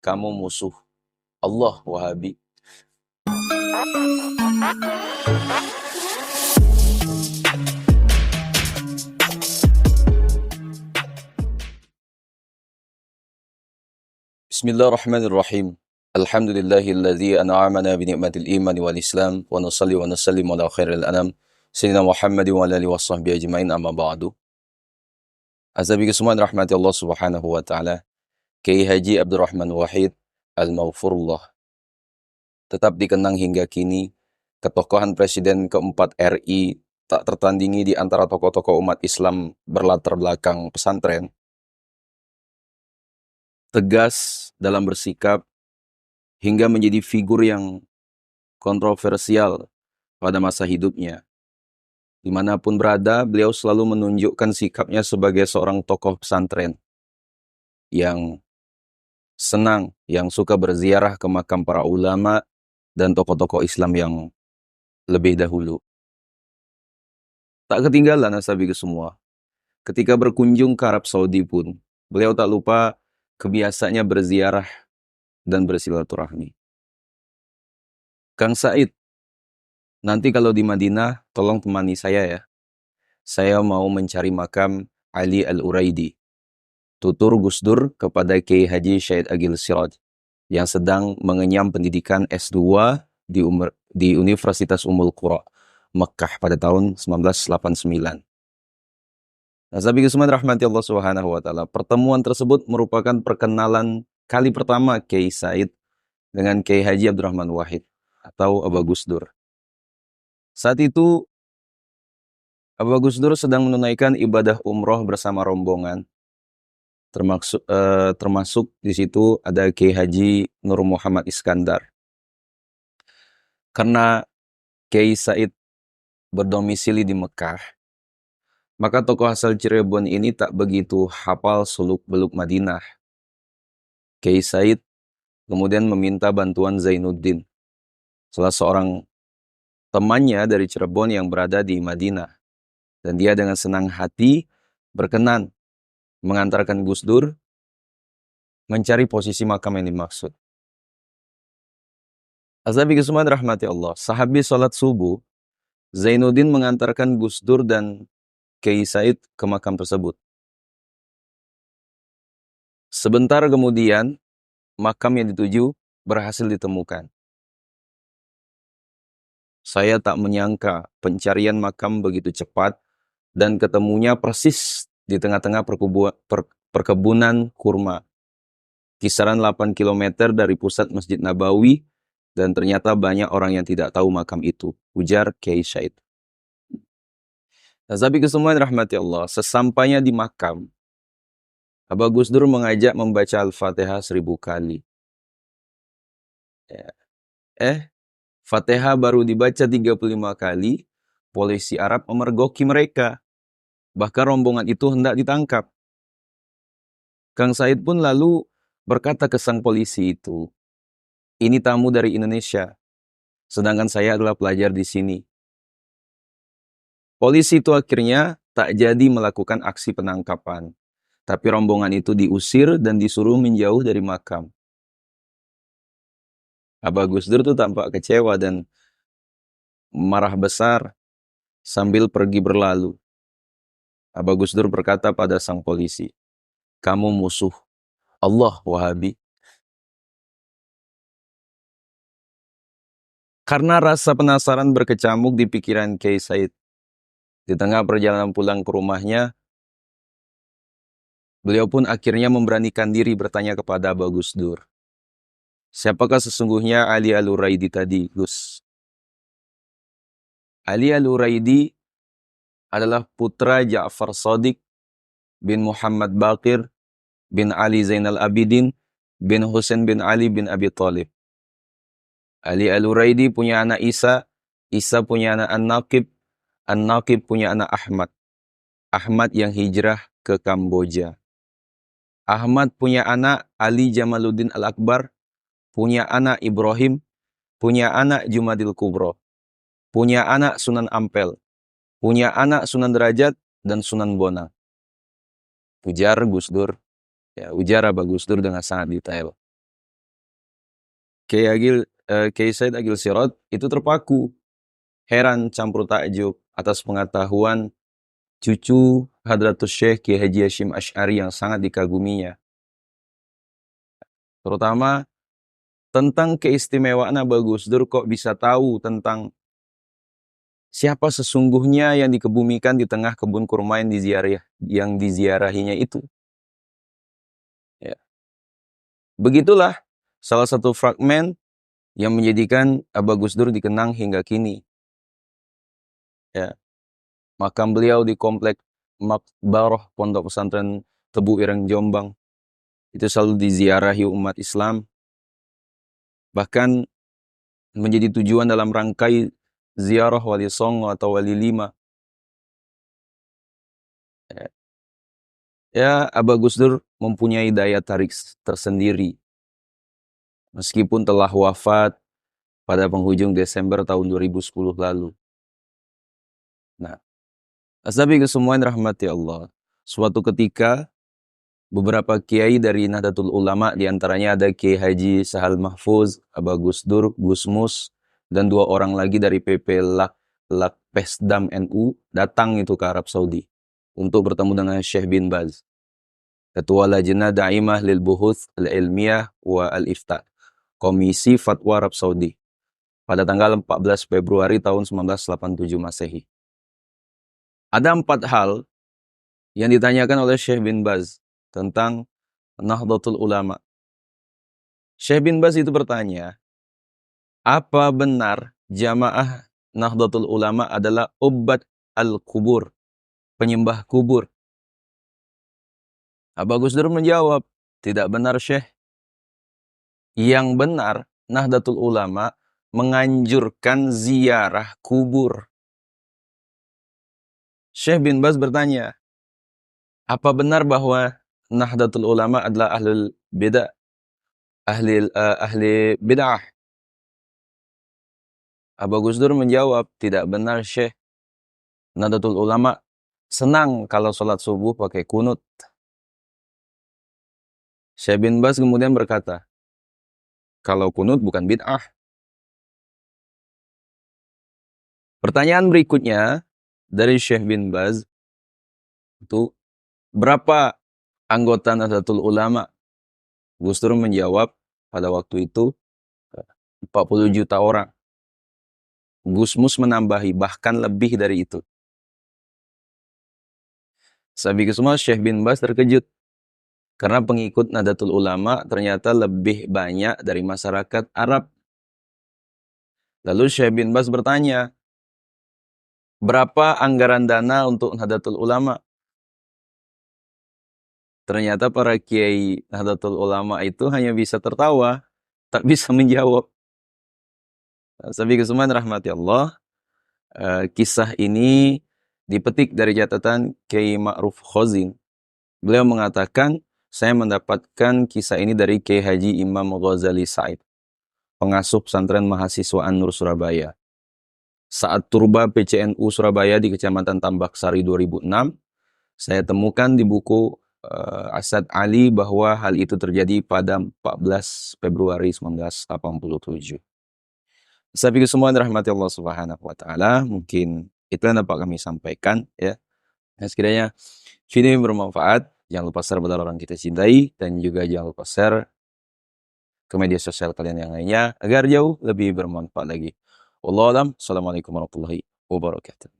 kamu musuh Allah, Wahabi. Bismillahirrahmanirrahim. Alhamdulillahilladzi an'amana bi ni'matil imani wal islam wa nusalli wa nusallimu ala khairil anam sayyidina Muhammadin wa alihi washabbihi ajmain, amma ba'du. Azabi kesemuan rahmati Allah Subhanahu wa taala. Kiai Haji Abdurrahman Wahid Al-Maghfurullah tetap dikenang hingga kini ketokohan Presiden keempat RI, tak tertandingi di antara tokoh-tokoh umat Islam berlatar belakang pesantren. Tegas dalam bersikap hingga menjadi figur yang kontroversial pada masa hidupnya. Dimanapun berada, beliau selalu menunjukkan sikapnya sebagai seorang tokoh pesantren yang senang, yang suka berziarah ke makam para ulama dan tokoh-tokoh Islam yang lebih dahulu. Tak ketinggalan asabi semua, ketika berkunjung ke Arab Saudi pun, beliau tak lupa kebiasaannya berziarah dan bersilaturahmi. Kang Said, nanti kalau di Madinah, tolong temani saya ya. Saya mau mencari makam Ali Al-Uraidi. Tutur Gus Dur kepada Kiai Haji Syed Agil Siraj yang sedang mengenyam pendidikan S2 di Universitas Ummul Qura, Mekah pada tahun 1989. Nasabi kesemuan rahmati Allah Subhanahu wa taala. Pertemuan tersebut merupakan perkenalan kali pertama Kiai Said dengan Kiai Haji Abdurrahman Wahid atau Aba Gus Dur. Saat itu Aba Gus Dur sedang menunaikan ibadah umroh bersama rombongan. Termasuk di situ ada Kiai Haji Nur Muhammad Iskandar. Karena Kiai Said berdomisili di Mekah, maka tokoh asal Cirebon ini tak begitu hafal seluk-beluk Madinah. Kiai Said kemudian meminta bantuan Zainuddin, salah seorang temannya dari Cirebon yang berada di Madinah. Dan dia dengan senang hati berkenan mengantarkan Gus Dur mencari posisi makam yang dimaksud. Azabi kesemuan rahmati Allah. Sehabis sholat subuh, Zainuddin mengantarkan Gus Dur dan Kiai Said ke makam tersebut. Sebentar kemudian, makam yang dituju berhasil ditemukan. Saya tak menyangka pencarian makam begitu cepat dan ketemunya persis di tengah-tengah perkebunan kurma. Kisaran 8 km dari pusat Masjid Nabawi, dan ternyata banyak orang yang tidak tahu makam itu, ujar Kiai Said. Nasabi kesemuan rahmati Allah, sesampainya di makam, Aba Gus Dur mengajak membaca Al-Fatihah 1000 kali. Fatihah baru dibaca 35 kali, polisi Arab memergoki mereka. Bahkan rombongan itu hendak ditangkap. Kang Said pun lalu berkata ke sang polisi itu, "Ini tamu dari Indonesia, sedangkan saya adalah pelajar di sini." Polisi itu akhirnya tak jadi melakukan aksi penangkapan, tapi rombongan itu diusir dan disuruh menjauh dari makam. Aba Gus Dur tuh tampak kecewa dan marah besar sambil pergi berlalu. Aba Gus Dur berkata pada sang polisi, "Kamu musuh Allah, Wahabi." Karena rasa penasaran berkecamuk di pikiran Kiai Said, di tengah perjalanan pulang ke rumahnya, beliau pun akhirnya memberanikan diri bertanya kepada Aba Gus Dur, "Siapakah sesungguhnya Ali Al-Uraidi tadi, Gus?" Ali Al-Uraidi adalah putra Ja'far Shadiq bin Muhammad Baqir bin Ali Zainal Abidin bin Husain bin Ali bin Abi Thalib. Ali Al-Uraidi punya anak Isa, Isa punya anak An-Naqib, An-Naqib punya anak Ahmad, Ahmad yang hijrah ke Kamboja. Ahmad punya anak Ali Jamaluddin Al-Akbar, punya anak Ibrahim, punya anak Jumadil Kubro, punya anak Sunan Ampel, punya anak Sunan Derajat dan Sunan Bonang. Ujar Gus Dur, ujar Aba Gus Dur dengan sangat detail. Kiai Said Agil Sirot itu terpaku, heran campur takjub atas pengetahuan cucu Hadratus Syekh Kiai Haji Hashim Asy'ari yang sangat dikaguminya. Terutama tentang keistimewaan Abah Gus Dur, kok bisa tahu tentang siapa sesungguhnya yang dikebumikan di tengah kebun kurma yang diziarahinya itu. Ya. Begitulah salah satu fragmen yang menjadikan Abah Gus Dur dikenang hingga kini. Ya. Makam beliau di komplek Makbarah Pondok Pesantren Tebu Ireng Jombang itu selalu diziarahi umat Islam, bahkan menjadi tujuan dalam rangkai ziarah Wali Songo atau Wali Lima. Ya, Abah Gus Dur mempunyai daya tarik tersendiri. Meskipun telah wafat pada penghujung Desember tahun 2010 lalu. Nah, ashabi kesemuan rahmati Allah. Suatu ketika, beberapa kiai dari Nahdlatul Ulama, diantaranya ada Kiai Haji Sahal Mahfuz, Abah Gus Dur, Gus Mus, dan 2 orang lagi dari PP Lakpesdam NU, datang itu ke Arab Saudi untuk bertemu dengan Syekh bin Baz, Ketua Lajnah Da'imah lil Buhuth al-Ilmiyah wa al-Ifta, Komisi Fatwa Arab Saudi, pada tanggal 14 Februari tahun 1987 Masehi. Ada 4 hal yang ditanyakan oleh Syekh bin Baz tentang Nahdlatul Ulama. Syekh bin Baz itu bertanya, apa benar jamaah Nahdlatul Ulama adalah ubad al-kubur, penyembah kubur? Abah Gus Dur menjawab, tidak benar Syekh. Yang benar, Nahdlatul Ulama menganjurkan ziarah kubur. Syekh bin Baz bertanya, apa benar bahwa Nahdlatul Ulama adalah ahli bid'ah? Abah Gus Dur menjawab, tidak benar Syekh. Nahdlatul Ulama senang kalau sholat subuh pakai kunut. Syekh bin Baz kemudian berkata, kalau kunut bukan bid'ah. Pertanyaan berikutnya dari Syekh bin Baz itu, berapa anggota Nahdlatul Ulama? Gus Dur menjawab pada waktu itu 40 juta orang. Gus Mus menambahi bahkan lebih dari itu. Sabi semua, Syekh bin Baz terkejut karena pengikut Nahdlatul Ulama ternyata lebih banyak dari masyarakat Arab. Lalu Syekh bin Baz bertanya, berapa anggaran dana untuk Nahdlatul Ulama? Ternyata para kiai Nahdlatul Ulama itu hanya bisa tertawa, tak bisa menjawab. Sabi kesuman rahmati Allah, kisah ini dipetik dari catatan Kiai Ma'ruf Khozin. Beliau mengatakan, saya mendapatkan kisah ini dari Kiai Haji Imam Ghazali Said, pengasuh pesantren mahasiswaan Nur Surabaya. Saat turba PCNU Surabaya di Kecamatan Tambak Sari 2006, saya temukan di buku Asad Ali bahwa hal itu terjadi pada 14 Februari 1987. Saya pikir semua dirahmati Allah Subhanahu wa taala, mungkin itu yang dapat kami sampaikan ya. Nah, sekiranya video ini bermanfaat, jangan lupa share pada orang kita cintai, dan juga jangan lupa share ke media sosial kalian yang lainnya agar jauh lebih bermanfaat lagi. Wallahu a'lam. Assalamualaikum warahmatullahi wabarakatuh.